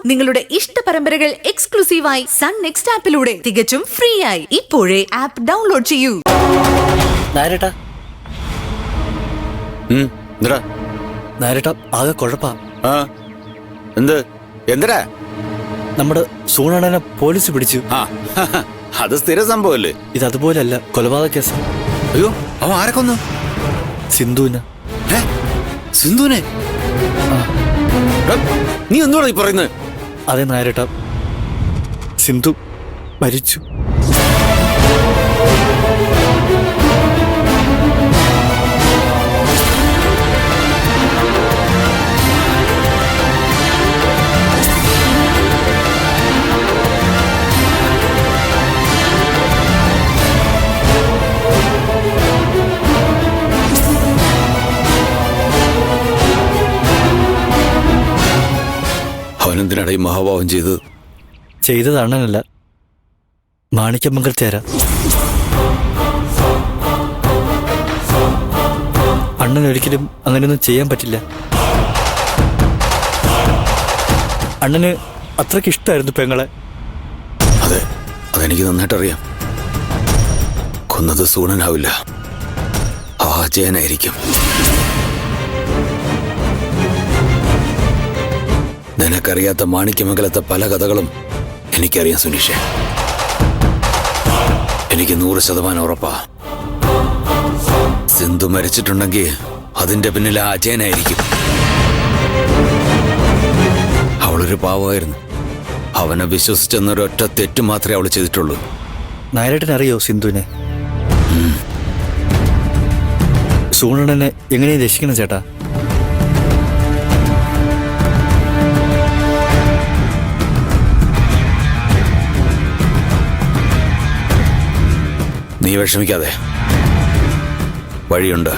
നിങ്ങളുടെ ഇഷ്ട പരമ്പരകൾ എക്സ്ക്ലൂസീവായി സൺ നെക്സ്റ്റ് ആപ്പിലൂടെ തികച്ചും ഫ്രീ ആയി ഇപ്പോഴേ ആപ്പ് ഡൗൺലോഡ് ചെയ്യൂ. ആകെ കുഴപ്പാ. എന്തരാ? നമ്മുടെ സൂണനെ പോലീസ് പിടിച്ചു. അത് സ്ഥിര സംഭവല്ലേ? ഇത് അതുപോലല്ല, കൊലപാതക കേസ്. അയ്യോ, അവൻ ആരെ കൊന്നു? സിന്ധുവിനെ. സിന്ധുവിനെ? നീ എന്തുവാ ഈ പറയുന്നത്? അതെ നായരേട്ടാ, സിന്ധു മരിച്ചു. അവനെന്തിനാണ് ഈ മഹാഭാവം ചെയ്തത് അണ്ണനല്ല, മാണിക്യമംഗലത്തേര. അണ്ണൻ ഒരിക്കലും അങ്ങനെയൊന്നും ചെയ്യാൻ പറ്റില്ല. അണ്ണന് അത്രയ്ക്ക് ഇഷ്ടമായിരുന്നു പെങ്ങളെ. അതെ, അതെനിക്ക് നന്നായിട്ടറിയാം. കൊന്നത് സൂണനാവില്ല, ആ അജയനായിരിക്കും. നിനക്കറിയാത്ത മാണിക്യമംഗലത്തെ പല കഥകളും എനിക്കറിയാം സുനീഷേ. എനിക്ക് 100% ഉറപ്പാ. സിന്ധു മരിച്ചിട്ടുണ്ടെങ്കിൽ അതിന്റെ പിന്നിൽ ആ അജയനായിരിക്കും. അവളൊരു പാവമായിരുന്നു. അവനെ വിശ്വസിച്ചെന്നൊരൊറ്റ തെറ്റ് മാത്രമേ അവൾ ചെയ്തിട്ടുള്ളൂ. നായരേട്ടനറിയോ സിന്ധുവിനെ? സൂണനെ എങ്ങനെയും രക്ഷിക്കണം ചേട്ടാ. നീ വിഷമിക്കാതെ, വഴിയുണ്ട്.